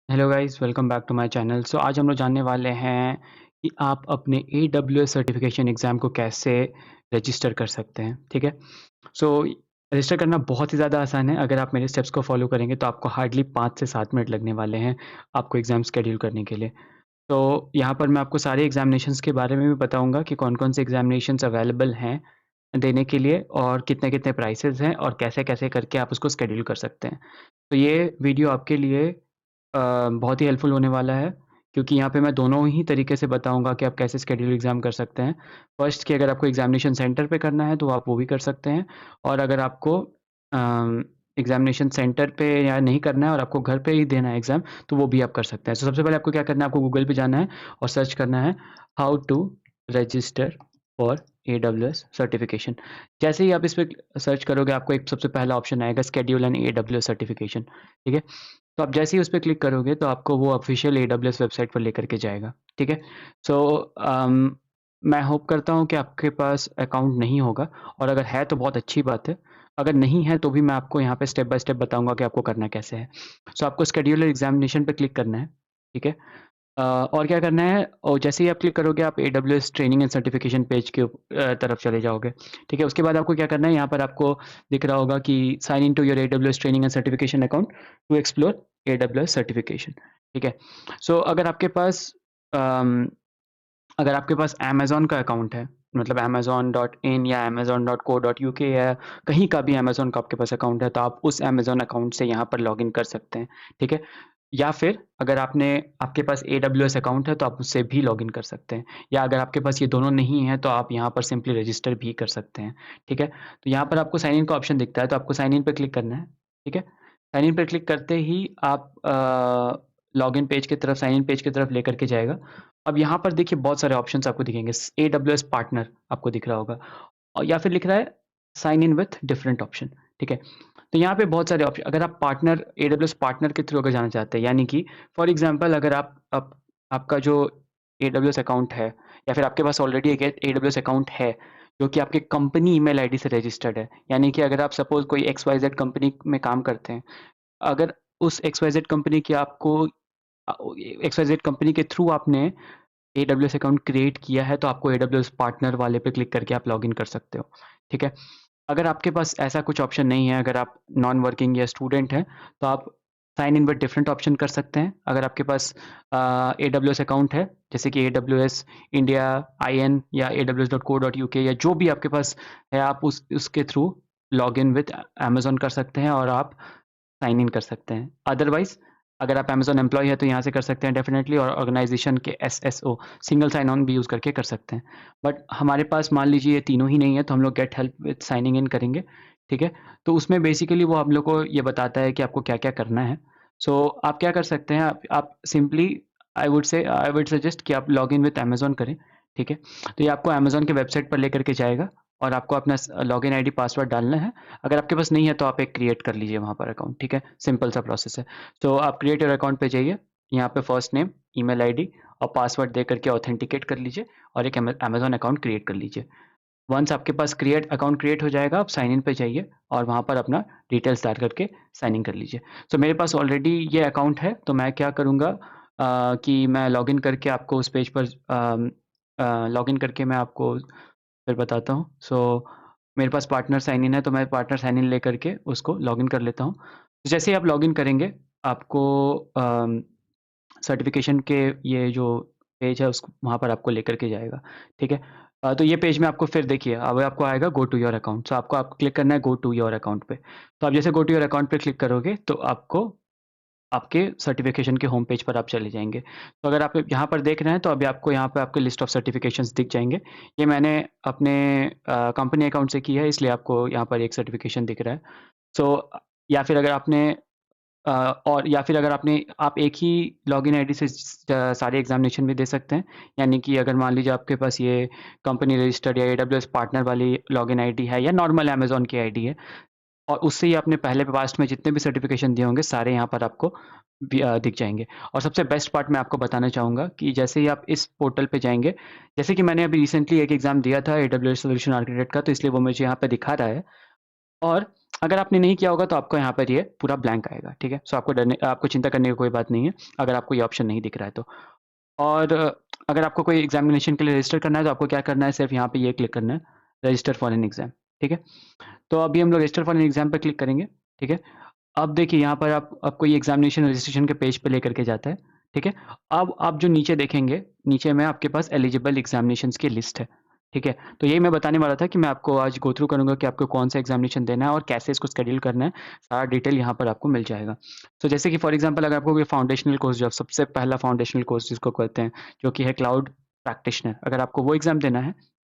Hello guys, welcome back to my channel. आज हम लोग जानने वाले हैं कि आप अपने AWS सर्टिफिकेशन एग्ज़ाम को कैसे रजिस्टर कर सकते हैं, ठीक है? सो रजिस्टर करना बहुत ही ज़्यादा आसान है। अगर आप मेरे स्टेप्स को फॉलो करेंगे तो आपको हार्डली 5 से 7 मिनट लगने वाले हैं आपको एग्ज़ाम शेड्यूल करने के लिए। तो यहाँ पर मैं आपको सारे एग्ज़ामिनेशंस के बारे में भी बताऊँगा कि कौन-कौन से एग्ज़ामिनेशंस अवेलेबल हैं देने के लिए और कितने-कितने प्राइसेज़ हैं और कैसे-कैसे करके आप उसको शेड्यूल कर सकते हैं। तो ये वीडियो आपके लिए बहुत ही हेल्पफुल होने वाला है, क्योंकि यहाँ पे मैं दोनों ही तरीके से बताऊँगा कि आप कैसे शेड्यूल एग्ज़ाम कर सकते हैं। फर्स्ट कि अगर आपको एग्ज़ामिनेशन सेंटर पे करना है तो आप वो भी कर सकते हैं, और अगर आपको एग्ज़ामिनेशन सेंटर पे या नहीं करना है और आपको घर पे ही देना है एग्ज़ाम, तो वो भी आप कर सकते हैं। सबसे पहले आपको क्या करना है, आपको गूगल पे जाना है और सर्च करना है how to register for AWS certification. जैसे ही आप इस पे सर्च करोगे, आपको एक सबसे पहला ऑप्शन आएगा, शेड्यूल एन AWS सर्टिफिकेशन, ठीक है? तो आप जैसे ही उस पे क्लिक करोगे तो आपको वो ऑफ़िशियल AWS वेबसाइट पर लेकर के जाएगा, ठीक है? सो मैं होप करता हूँ कि आपके पास अकाउंट नहीं होगा, और अगर है तो बहुत अच्छी बात है। अगर नहीं है तो भी मैं आपको यहाँ पे स्टेप बाय स्टेप बताऊँगा कि आपको करना कैसे है। आपको शेड्यूल एग्ज़ामिनेशन पे क्लिक करना है, ठीक है? और क्या करना है, और जैसे ही आप क्लिक करोगे आप AWS training and certification page के तरफ चले जाओगे, ठीक है? उसके बाद आपको क्या करना है, यहाँ पर आपको दिख रहा होगा कि sign in to your AWS training and certification account to explore AWS certification, ठीक है? अगर आपके पास अमेज़न का अकाउंट है, मतलब amazon.in या amazon.co.uk या कहीं का भी अमेज़न का आपके पास अकाउंट है, तो आप उस अमेज़न अकाउंट से यहाँ पर लॉगिन कर सकते हैं, ठीक है? या फिर अगर आपके पास AWS अकाउंट है तो आप उससे भी लॉगिन कर सकते हैं, या अगर आपके पास ये दोनों नहीं है तो आप यहाँ पर सिंपली रजिस्टर भी कर सकते हैं, ठीक है? तो यहाँ पर आपको साइन इन का ऑप्शन दिखता है, तो आपको साइन इन पे क्लिक करना है, ठीक है? साइन इन पे क्लिक करते ही आप लॉगिन पेज की तरफ, साइन इन पेज की तरफ लेकर के जाएगा। अब यहाँ पर देखिए बहुत सारे ऑप्शंस आपको दिखेंगे, AWS पार्टनर आपको दिख रहा होगा, और या फिर लिख रहा है sign in with different option, ठीक है? तो यहाँ पे बहुत सारे ऑप्शन, अगर आप पार्टनर AWS पार्टनर के थ्रू अगर जाना चाहते हैं, यानी कि फॉर एग्जांपल अगर आपका जो AWS अकाउंट है, या फिर आपके पास ऑलरेडी एक AWS अकाउंट है जो कि आपके कंपनी ईमेल आईडी से रजिस्टर्ड है, यानी कि अगर आप सपोज कोई XYZ कंपनी में काम करते हैं, अगर उस XYZ कंपनी की आपको XYZ कंपनी के थ्रू आपने AWS अकाउंट क्रिएट किया है, तो आपको AWS पार्टनर वाले पे क्लिक करके आप लॉगिन कर सकते हो, ठीक है? अगर आपके पास ऐसा कुछ ऑप्शन नहीं है, अगर आप नॉन वर्किंग या स्टूडेंट हैं, तो आप sign in with different option कर सकते हैं। अगर आपके पास AWS अकाउंट है, जैसे कि AWS इंडिया IN या aws.co.uk या जो भी आपके पास है, आप उसके थ्रू लॉगिन विद अमेज़न कर सकते हैं और आप साइन इन कर सकते हैं। अदरवाइज़ अगर आप अमेज़न एम्प्लॉयी हैं तो यहाँ से कर सकते हैं डेफ़िनेटली, और ऑर्गनाइज़ेशन के SSO सिंगल साइन ऑन भी यूज़ करके कर सकते हैं। बट हमारे पास मान लीजिए ये तीनों ही नहीं है, तो हम लोग गेट हेल्प विद साइनिंग इन करेंगे, ठीक है? तो उसमें बेसिकली वो हम लोग को ये बताता है कि आपको क्या-क्या करना है। आप क्या कर सकते हैं, आप सिंपली आई वुड सजेस्ट कि आप लॉगिन विद अमेज़न करें, ठीक है? तो ये आपको अमेज़न के वेबसाइट पर लेकर के जाएगा, और आपको अपना लॉगिन आईडी पासवर्ड डालना है। अगर आपके पास नहीं है तो आप एक क्रिएट कर लीजिए वहाँ पर अकाउंट, ठीक है? सिंपल सा प्रोसेस है। तो आप क्रिएट योर अकाउंट पे जाइए, यहाँ पे फर्स्ट नेम, ईमेल आईडी और पासवर्ड दे करके ऑथेंटिकेट कर लीजिए और एक अमेज़न अकाउंट क्रिएट कर लीजिए। वन्स आपके पास अकाउंट क्रिएट हो जाएगा, आप साइन इन पे जाइए और वहाँ पर अपना डिटेल्स डाल करके साइन इन कर लीजिए। मेरे पास ऑलरेडी ये अकाउंट है, तो मैं क्या करूँगा कि मैं लॉगिन करके आपको उस पेज पर लॉगिन करके मैं आपको फिर बताता हूँ। मेरे पास पार्टनर साइन इन है, तो मैं पार्टनर साइन इन लेकर के उसको लॉगिन कर लेता हूँ। जैसे ही आप लॉगिन करेंगे, आपको सर्टिफ़िकेशन के ये जो पेज है, उस वहाँ पर आपको लेकर के जाएगा, ठीक है? तो ये पेज में आपको फिर देखिए, अब आपको आएगा गो टू योर अकाउंट। आपको क्लिक करना है गो टू योर अकाउंट पे। तो आप जैसे गो टू योर अकाउंट पे क्लिक करोगे, तो आपको आपके सर्टिफ़िकेशन के होम पेज पर आप चले जाएँगे। तो अगर आप यहाँ पर देख रहे हैं, तो अभी आपको यहाँ पे आपके लिस्ट ऑफ सर्टिफ़िकेशंस दिख जाएँगे। ये मैंने अपने कंपनी अकाउंट से की है, इसलिए आपको यहाँ पर एक सर्टिफ़िकेशन दिख रहा है। या फिर अगर आपने या फिर अगर आप एक ही लॉगिन आईडी से सारे एग्ज़ामिनेशन भी दे सकते हैं। यानी कि अगर मान लीजिए आपके पास ये कंपनी रजिस्टर्ड या AWS पार्टनर वाली लॉगिन आईडी है, या नॉर्मल अमेज़न की आईडी है, और उससे ही आपने पहले पास्ट में जितने भी सर्टिफ़िकेशन दिए होंगे, सारे यहाँ पर आपको दिख जाएँगे। और सबसे बेस्ट पार्ट मैं आपको बताना चाहूँगा कि जैसे ही आप इस पोर्टल पे जाएँगे, जैसे कि मैंने अभी रिसेंटली एक एग्ज़ाम दिया था AWS सॉल्यूशन आर्किटेक्ट का, तो इसलिए वो मुझे यहाँ पे दिखा रहा है। और अगर आपने नहीं किया होगा तो आपको यहाँ पर ये पूरा ब्लैंक आएगा, ठीक है? सो आपको चिंता करने की कोई बात नहीं है, अगर आपको ये ऑप्शन नहीं दिख रहा है तो। और अगर आपको कोई एग्ज़ामिनेशन के लिए रजिस्टर करना है तो आपको क्या करना है, सिर्फ़ यहाँ पे ये क्लिक करना है, रजिस्टर फॉर एन एग्ज़ाम, ठीक है? तो अभी हम लोग रजिस्टर फॉर एन एग्ज़ाम पे क्लिक करेंगे, ठीक है? अब देखिए यहाँ पर आपको ये एग्ज़ामिनेशन रजिस्ट्रेशन के पेज पे लेकर के जाता है, ठीक है? अब आप जो नीचे देखेंगे, नीचे में आपके पास एलिजिबल एग्ज़ामिनेशंस की लिस्ट है, ठीक है? तो यही मैं बताने वाला था कि मैं आपको आज गो थ्रू करूँगा कि आपको कौन-सा एग्ज़ामिनेशन देना है और कैसे इसको शेड्यूल करना है, सारा डिटेल यहाँ पर आपको मिल जाएगा। तो जैसे कि फॉर एग्ज़ाम्पल अगर आपको कोई फाउंडेशनल कोर्स जो सबसे पहला फाउंडेशनल कोर्स जिसको कहते हैं, जो कि है क्लाउड प्रैक्टिशनर, अगर आपको वो एग्ज़ाम देना है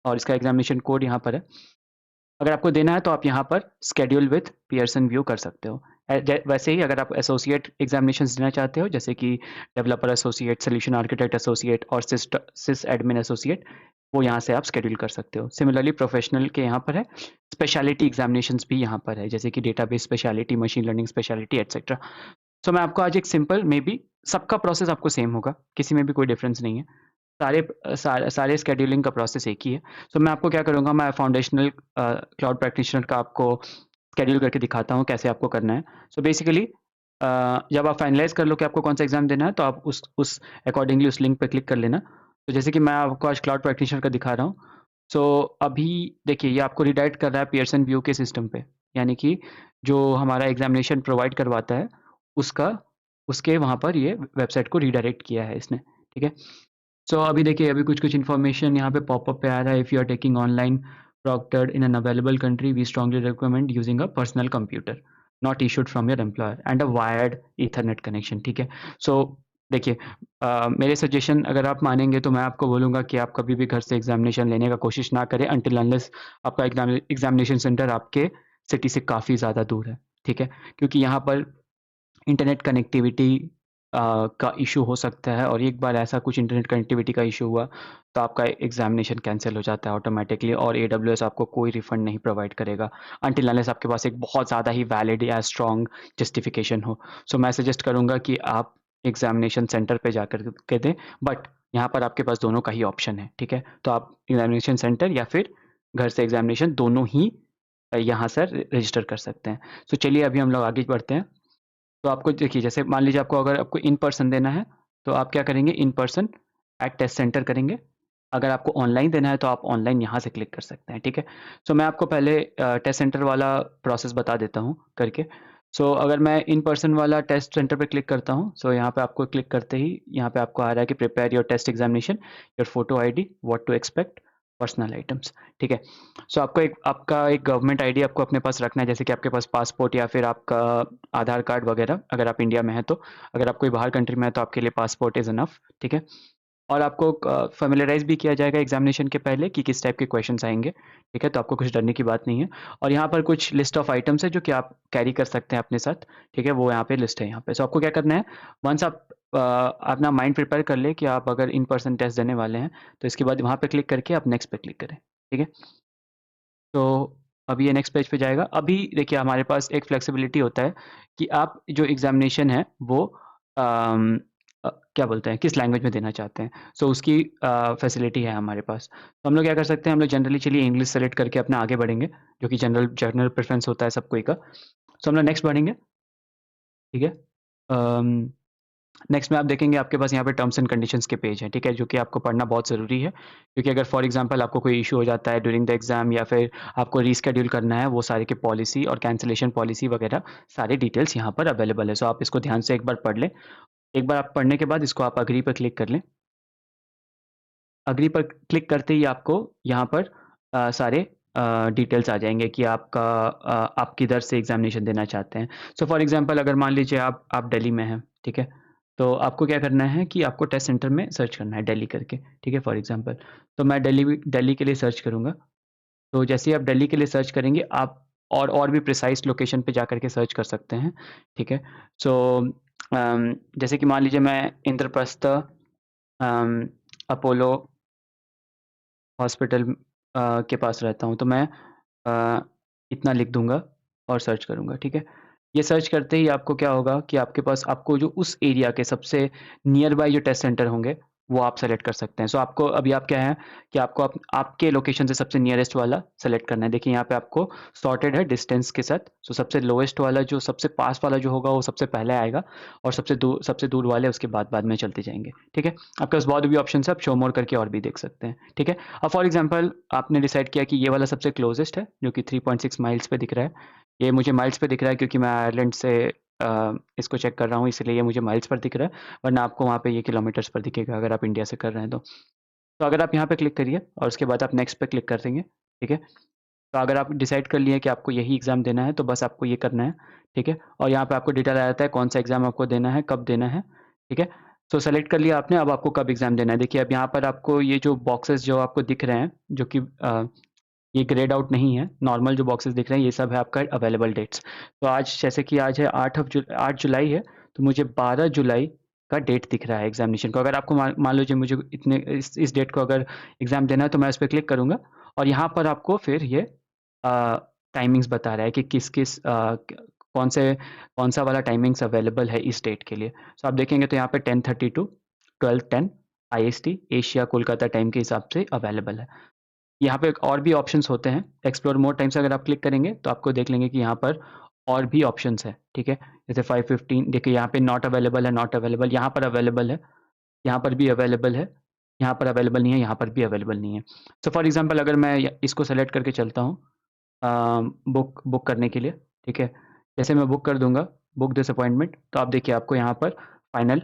और इसका एग्ज़ामिनेशन कोड यहाँ पर है। अगर आपको देना है तो आप यहाँ पर शेड्यूल विथ पियर्सन व्यू कर सकते हो। वैसे ही अगर आप एसोसिएट एग्जामिनेशंस देना चाहते हो जैसे कि developer associate, solution architect associate और सिस एडमिन एसोसिएट, वो यहाँ से आप शेड्यूल कर सकते हो। सिमिलरली प्रोफेशनल के यहाँ पर है, स्पेशलिटी एग्जामिनेशंस भी यहाँ पर है जैसे कि database speciality, machine learning speciality etcetera. So मैं आपको आज एक सिंपल मे बी सबका प्रोसेस आपको सेम होगा, किसी में भी कोई डिफरेंस नहीं है। सारे शेड्यूलिंग का प्रोसेस एक ही है। सो मैं आपको क्या करूँगा, मैं फाउंडेशनल क्लाउड प्रैक्टिशनर का आपको शेड्यूल करके दिखाता हूँ कैसे आपको करना है। सो बेसिकली जब आप फाइनलाइज़ कर लो कि आपको कौन-सा एग्ज़ाम देना है तो आप उस अकॉर्डिंगली उस लिंक पे क्लिक कर लेना। तो जैसे कि मैं आपको आज क्लाउड प्रैक्टिशनर का दिखा रहा हूँ। सो अभी देखिए ये आपको रिडायरेक्ट कर रहा है पियर्सन व्यू के सिस्टम पे। यानी कि जो हमारा एग्ज़ामिनेशन प्रोवाइड करवाता है उसका उसके वहाँ पर ये वेबसाइट को रिडायरेक्ट किया है इसने, ठीक है? सो अभी देखिए अभी कुछ-कुछ इन्फॉर्मेशन यहाँ पे पॉपअप पे आ रहा है। If you are taking online proctored in an available country, we strongly recommend using a personal computer not issued from your employer and a wired ethernet connection, ठीक है? सो देखिए मेरे सजेशन अगर आप मानेंगे तो मैं आपको बोलूँगा कि आप कभी भी घर से एग्जामिनेशन लेने का कोशिश ना करें अंटिल अनलेस आपका एग्जामिनेशन सेंटर आपके सिटी से काफ़ी ज़्यादा दूर है, ठीक है? क्योंकि यहाँ पर इंटरनेट कनेक्टिविटी का इशू हो सकता है और एक बार ऐसा कुछ इंटरनेट कनेक्टिविटी का इशू हुआ तो आपका एग्जामिनेशन कैंसिल हो जाता है ऑटोमेटिकली और एडब्ल्यूएस आपको कोई रिफंड नहीं प्रोवाइड करेगा अंटिल अनलेस आपके पास एक बहुत ज़्यादा ही वैलिड या स्ट्रॉन्ग जस्टिफिकेशन हो। सो मैं सजेस्ट करूँगा कि आप एग्जामिनेशन सेंटर पे जाकर के दें, बट यहाँ पर आपके पास दोनों का ही ऑप्शन है, ठीक है? तो आप एग्जामिनेशन सेंटर या फिर घर से एग्जामिनेशन दोनों ही यहाँ से रजिस्टर कर सकते हैं। सो चलिए अभी हम लोग आगे बढ़ते हैं। तो आपको देखिए जैसे मान लीजिए आपको अगर आपको इन पर्सन देना है तो आप क्या करेंगे, in person at test centre करेंगे। अगर आपको ऑनलाइन देना है तो आप ऑनलाइन यहाँ से क्लिक कर सकते हैं, ठीक है? सो मैं आपको पहले टेस्ट सेंटर वाला प्रोसेस बता देता हूँ करके। सो अगर मैं इन पर्सन वाला टेस्ट सेंटर पे क्लिक करता हूँ, सो यहाँ पे आपको क्लिक करते ही यहाँ पे आपको आ रहा है कि prepare your test examination, your photo ID, what to expect, personal items, ठीक है? सो आपका एक गवर्नमेंट आईडी आपको अपने पास रखना है, जैसे कि आपके पास पासपोर्ट या फिर आपका आधार कार्ड वगैरह, अगर आप इंडिया में हैं तो। अगर आप कोई बाहर कंट्री में है तो आपके लिए पासपोर्ट इज़ इनफ, ठीक है? और आपको फ़ैमिलियराइज़ भी किया जाएगा एग्ज़ामिनेशन के पहले कि किस टाइप के क्वेश्चंस आएँगे, ठीक है? तो आपको कुछ डरने की बात नहीं है। और यहाँ पर कुछ लिस्ट ऑफ आइटम्स है जो कि आप कैरी कर सकते हैं अपने साथ, ठीक है? वो यहाँ पे लिस्ट है यहाँ पे। सो आपको क्या करना है, वन्स आप अपना माइंड प्रिपेयर कर लें कि आप अगर इन पर्सन टेस्ट देने वाले हैं, तो इसके बाद वहाँ पे क्लिक करके आप नेक्स्ट पे क्लिक करें, ठीक है? तो अभी ये नेक्स्ट पेज पे जाएगा। अभी देखिए हमारे पास एक फ्लेक्सिबिलिटी होता है कि आप जो एग्ज़ामिनेशन है वो क्या बोलते हैं किस लैंग्वेज में देना चाहते हैं। सो उसकी फैसिलिटी है हमारे पास। तो हम लोग क्या कर सकते हैं, हम लोग जनरली चलिए इंग्लिश सेलेक्ट करके अपना आगे बढ़ेंगे, जो कि जनरल जनरल प्रेफ़रेंस होता है सब कोई का। सो हम लोग नेक्स्ट बढ़ेंगे, ठीक है? अम नेक्स्ट में आप देखेंगे आपके पास यहाँ पे टर्म्स एंड कंडीशंस के पेज हैं, ठीक है? जो कि आपको पढ़ना बहुत ज़रूरी है, क्योंकि अगर फॉर एग्ज़ाम्पल आपको कोई इश्यू हो जाता है ड्यूरिंग द एग्ज़ाम या फिर आपको रीशेड्यूल करना है, वो सारे के पॉलिसी और कैंसलेशन पॉलिसी वगैरह सारे डिटेल्स यहाँ पर अवेलेबल है। सो आप इसको ध्यान से एक बार पढ़ लें। एक बार आप पढ़ने के बाद इसको आप एग्री पर क्लिक कर लें। एग्री पर क्लिक करते ही आपको यहाँ पर सारे डिटेल्स आ जाएँगे कि आप किधर से एग्ज़ामिनेशन देना चाहते हैं। सो फॉर एग्ज़ाम्पल अगर मान लीजिए आप दिल्ली में हैं, ठीक है? तो आपको क्या करना है कि आपको टेस्ट सेंटर में सर्च करना है दिल्ली करके, ठीक है? फॉर एग्ज़ाम्पल तो मैं दिल्ली के लिए सर्च करूँगा। तो जैसे ही आप दिल्ली के लिए सर्च करेंगे आप और भी प्रिसाइज़ लोकेशन पे जाकर के सर्च कर सकते हैं, ठीक है? सो जैसे कि मान लीजिए मैं इंद्रप्रस्थ अपोलो हॉस्पिटल के पास रहता हूँ, तो मैं अ, इतना लिख दूँगा और सर्च करूँगा, ठीक है? ये सर्च करते ही आपको क्या होगा कि आपके पास आपको जो उस एरिया के सबसे नियर बाय जो टेस्ट सेंटर होंगे, वो आप सेलेक्ट कर सकते हैं। सो आपको अभी आप क्या है कि आपको आपके लोकेशन से सबसे नियरेस्ट वाला सेलेक्ट करना है। देखिए यहाँ पे आपको सॉर्टेड है डिस्टेंस के साथ। सो सबसे लोएस्ट वाला जो सबसे पास वाला जो होगा वो सबसे पहले आएगा और सबसे दूर वाले उसके बाद में चलते जाएंगे। ठीक है, आपके पास बहुत भी ऑप्शन है, आप शो मोर करके और भी देख सकते हैं। ठीक है, अब फॉर एग्जाम्पल आपने डिसाइड किया कि ये वाला सबसे क्लोजेस्ट है जो कि 3.6 माइल्स पे दिख रहा है। ये मुझे माइल्स पे दिख रहा है क्योंकि मैं आयरलैंड से इसको चेक कर रहा हूँ, इसलिए ये मुझे माइल्स पर दिख रहा है, वरना आपको वहाँ पे ये किलोमीटर्स पर दिखेगा अगर आप इंडिया से कर रहे हैं तो। तो अगर आप यहाँ पे क्लिक करिए और उसके बाद आप नेक्स्ट पे क्लिक कर देंगे। ठीक है, तो अगर आप डिसाइड कर लिए कि आपको यही एग्ज़ाम देना है तो बस आपको ये करना है। ठीक है, और यहाँ पे आपको डिटेल आ जाता है कौन सा एग्ज़ाम आपको देना है, कब देना है। ठीक है, तो सेलेक्ट कर लिया आपने, अब आपको कब एग्ज़ाम देना है। देखिए अब यहाँ पर आपको ये जो बॉक्सेस जो आपको दिख रहे हैं जो कि ये ग्रेड आउट नहीं है, नॉर्मल जो बॉक्सेस दिख रहे हैं ये सब है आपका अवेलेबल डेट्स। तो आज जैसे कि आज है 8 जुलाई है, तो मुझे 12 जुलाई का डेट दिख रहा है एग्जामिनेशन को। अगर आपको मान लीजिए मुझे इस डेट को अगर एग्ज़ाम देना है तो मैं उस पर क्लिक करूँगा और यहाँ पर आपको फिर ये टाइमिंग्स बता रहा है कि किस कौन सा वाला टाइमिंग्स अवेलेबल है इस डेट के लिए। सो आप देखेंगे तो यहाँ पे 10:30 to 12:10 IST Asia Kolkata time के हिसाब से अवेलेबल है। यहाँ पे और भी ऑप्शंस होते हैं, एक्सप्लोर मोर टाइम्स अगर आप क्लिक करेंगे तो आपको देख लेंगे कि यहाँ पर और भी ऑप्शंस है। ठीक है, जैसे 5:15 देखिए यहाँ पे नॉट अवेलेबल है, नॉट अवेलेबल, यहाँ पर अवेलेबल है, यहाँ पर भी अवेलेबल है, यहाँ पर अवेलेबल नहीं है, यहाँ पर भी अवेलेबल नहीं है। सो फॉर एग्जांपल अगर मैं इसको सेलेक्ट करके चलता हूँ बुक बुक करने के लिए। ठीक है, जैसे मैं बुक कर दूंगा बुक दिस अपॉइंटमेंट, तो आप देखिए आपको यहाँ पर फाइनल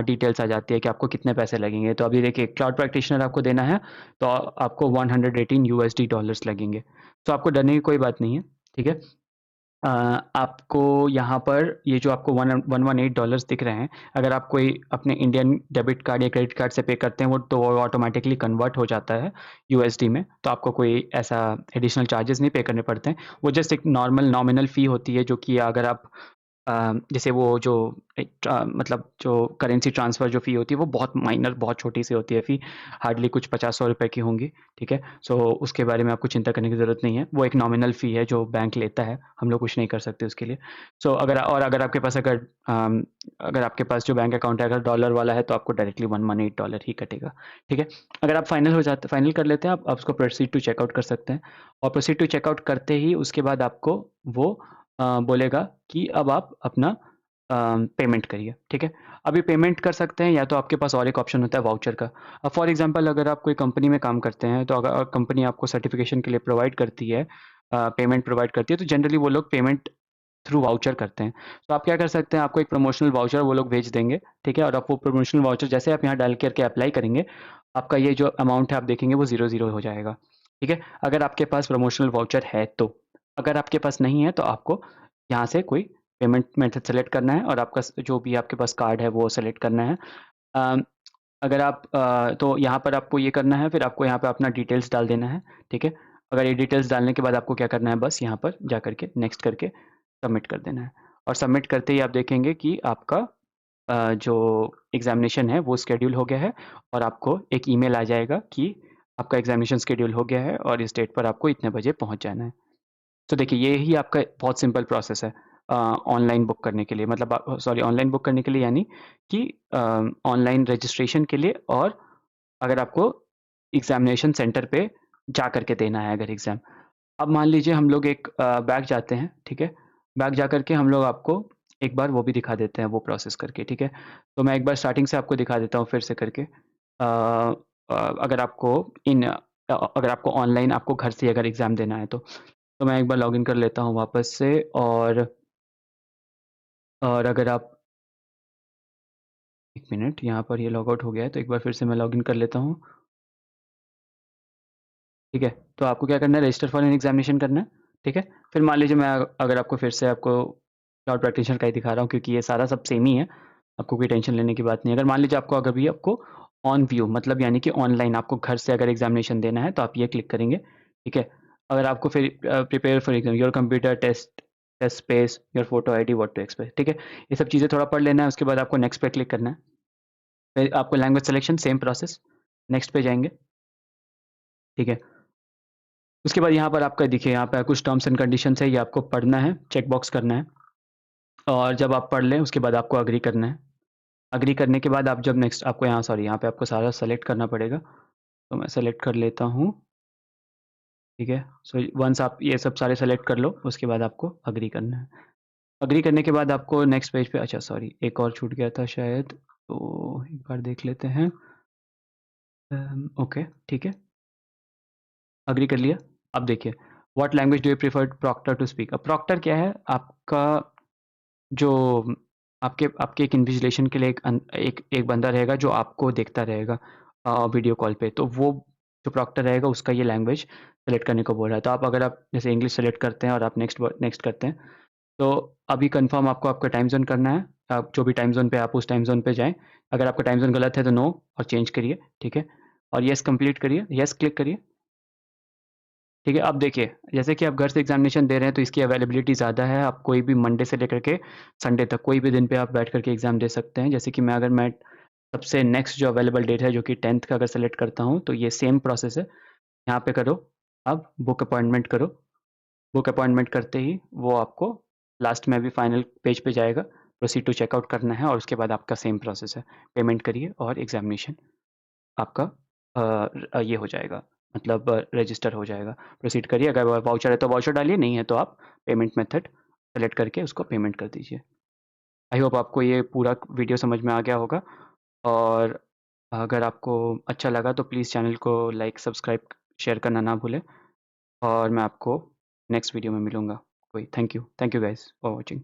डिटेल्स आ जाती है कि आपको कितने पैसे लगेंगे। तो अभी देखिए क्लाउड प्रैक्टिशनर आपको देना है तो आपको 118 USD डॉलर्स लगेंगे। तो आपको डरने की कोई बात नहीं है। ठीक है, आपको यहाँ पर ये जो आपको 118 डॉलर्स दिख रहे हैं, अगर आप कोई अपने इंडियन डेबिट कार्ड या क्रेडिट कार्ड से पे करते हैं वो ऑटोमेटिकली कन्वर्ट हो जाता है USD में। तो आपको कोई ऐसा एडिशनल चार्जेस नहीं पे करने पड़ते हैं। वो जस्ट एक नॉर्मल नॉमिनल फ़ी होती है जो कि अगर आप जैसे वो जो मतलब जो करेंसी ट्रांसफ़र जो फ़ी होती है वो बहुत माइनर बहुत छोटी सी होती है फ़ी, हार्डली कुछ 50-100 रुपए की होंगी। ठीक है, सो उसके बारे में आपको चिंता करने की ज़रूरत नहीं है। वो एक नॉमिनल फ़ी है जो बैंक लेता है, हम लोग कुछ नहीं कर सकते उसके लिए। सो अगर आपके पास अगर आपके पास जो बैंक अकाउंट है अगर डॉलर वाला है तो आपको डायरेक्टली 118 डॉलर ही कटेगा। ठीक है, अगर आप फाइनल कर लेते हैं आप उसको प्रोसीड टू चेकआउट कर सकते हैं और प्रोसीड टू चेकआउट करते ही उसके बाद आपको वो बोलेगा कि अब आप अपना पेमेंट करिए। ठीक है, अभी पेमेंट कर सकते हैं या तो आपके पास और एक ऑप्शन होता है वाउचर का। अब फॉर एग्जांपल अगर आप कोई कंपनी में काम करते हैं तो अगर कंपनी आपको सर्टिफिकेशन के लिए प्रोवाइड करती है, पेमेंट प्रोवाइड करती है, तो जनरली वो लोग पेमेंट थ्रू वाउचर करते हैं। तो आप क्या कर सकते हैं, आपको एक प्रमोशनल वाउचर वो लोग भेज देंगे। ठीक है, और आप वो प्रमोशनल वाउचर जैसे आप यहाँ डाल करके अप्लाई करेंगे, आपका ये जो अमाउंट है आप देखेंगे वो 0 हो जाएगा। ठीक है, अगर आपके पास प्रमोशनल वाउचर है तो। अगर आपके पास नहीं है तो आपको यहाँ से कोई पेमेंट मेथड सेलेक्ट करना है और आपका जो भी आपके पास कार्ड है वो सेलेक्ट करना है। अ, अगर आप तो यहाँ पर आपको ये करना है, फिर आपको यहाँ पे अपना डिटेल्स डाल देना है। ठीक है, अगर ये डिटेल्स डालने के बाद आपको क्या करना है, बस यहाँ पर जा करके नेक्स्ट करके सबमिट कर देना है और सबमिट करते ही आप देखेंगे कि आपका जो एग्ज़ामिनेशन है वो शेड्यूल हो गया है और आपको एक ईमेल आ जाएगा कि आपका एग्ज़ामिनेशन शेड्यूल हो गया है और इस डेट पर आपको इतने बजे पहुँच जाना है। तो देखिए ये ही आपका बहुत सिंपल प्रोसेस है ऑनलाइन बुक करने के लिए, मतलब सॉरी ऑनलाइन बुक करने के लिए यानी कि ऑनलाइन रजिस्ट्रेशन के लिए, और अगर आपको एग्ज़ामिनेशन सेंटर पे जा कर के देना है अगर एग्ज़ाम। अब मान लीजिए हम लोग एक बैक जाते हैं। ठीक है, बैक जा कर के हम लोग आपको एक बार वो भी दिखा देते हैं वो प्रोसेस करके। ठीक है, तो मैं एक बार स्टार्टिंग से आपको दिखा देता हूँ फिर से करके। अगर आपको अगर आपको ऑनलाइन आपको घर से अगर एग्ज़ाम देना है तो मैं एक बार लॉगिन कर लेता हूँ वापस से, और अगर आप 1 मिनट, यहाँ पर ये लॉग आउट हो गया है तो एक बार फिर से मैं लॉगिन कर लेता हूँ। ठीक है, तो आपको क्या करना है, रजिस्टर फॉर एन एग्ज़ामिनेशन करना है। ठीक है, फिर मान लीजिए मैं अगर आपको फिर से आपको क्लाउड प्रैक्टिशनर का ही दिखा रहा हूँ क्योंकि ये सारा सब सेम ही है, आपको कोई टेंशन लेने की बात नहीं है। अगर मान लीजिए आपको ऑन व्यू मतलब यानी कि ऑनलाइन आपको घर से अगर एग्ज़ामिनेशन देना है तो आप ये क्लिक करेंगे। ठीक है, अगर आपको फिर prepare for exam your computer test test space your photo ID what to expect. ठीक है, ये सब चीज़ें थोड़ा पढ़ लेना है, उसके बाद आपको नेक्स्ट पे क्लिक करना है। फिर आपको language selection same process, next पे जाएँगे। ठीक है, उसके बाद यहाँ पर आपका देखिए यहाँ पे कुछ टर्म्स एंड कंडीशंस है, ये आपको पढ़ना है, चेक बॉक्स करना है और जब आप पढ़ लें उसके बाद आपको एग्री करना है। एग्री करने के बाद आप जब नेक्स्ट आपको यहाँ पे आपको सारा सेलेक्ट करना पड़ेगा, तो मैं सेलेक्ट कर लेता हूँ, ठीक है। सो वंस आप ये सब सारे सेलेक्ट कर लो, उसके बाद आपको एग्री करना है। एग्री करने के बाद आपको नेक्स्ट पेज पे, अच्छा सॉरी एक और छूट गया था शायद, तो एक बार देख लेते हैं। ओके ठीक है, एग्री कर लिया। अब देखिए, what language do you prefer proctor to speak. अब प्रॉक्टर क्या है, आपका जो आपके आपके एक इन्विजिलेशन के लिए एक बंदा रहेगा जो आपको देखता रहेगा वीडियो कॉल पे, तो वो जो प्रॉक्टर रहेगा उसका ये लैंग्वेज सेलेक्ट करने को बोल रहा है। तो आप अगर आप जैसे इंग्लिश सेलेक्ट करते हैं और आप नेक्स्ट करते हैं, तो अभी कंफर्म आपको आपका टाइम जोन करना है। आप जो भी टाइम जोन पे, आप उस टाइम जोन पे जाएं। अगर आपका टाइम जोन गलत है तो नो और चेंज करिए, ठीक है। और यस कंप्लीट करिए, यस क्लिक करिए, ठीक है। अब देखिए, जैसे कि आप घर से एग्जामिनेशन दे रहे हैं तो इसकी अवेलेबिलिटी ज़्यादा है। आप कोई भी मंडे से लेकर के संडे तक कोई भी दिन पे आप बैठ करके एग्ज़ाम दे सकते हैं। जैसे कि मैं सबसे नेक्स्ट जो अवेलेबल डेट है जो कि 10th का अगर सेलेक्ट करता हूँ, तो ये सेम प्रोसेस है। यहाँ पे करो, अब बुक अपॉइंटमेंट करो। बुक अपॉइंटमेंट करते ही वो आपको लास्ट में भी फाइनल पेज पे जाएगा, प्रोसीड टू चेकआउट करना है और उसके बाद आपका सेम प्रोसेस है। पेमेंट करिए और एग्जामिनेशन आपका ये हो जाएगा, मतलब रजिस्टर हो जाएगा। प्रोसीड करिए, अगर वाउचर है तो वाउचर डालिए, नहीं है तो आप पेमेंट मेथड सेलेक्ट करके उसको पेमेंट कर दीजिए। आई होप आपको ये पूरा वीडियो समझ में आ गया होगा, और अगर आपको अच्छा लगा तो प्लीज़ चैनल को लाइक, सब्सक्राइब, शेयर करना ना भूलें, और मैं आपको नेक्स्ट वीडियो में मिलूँगा कोई। Thank you guys for watching.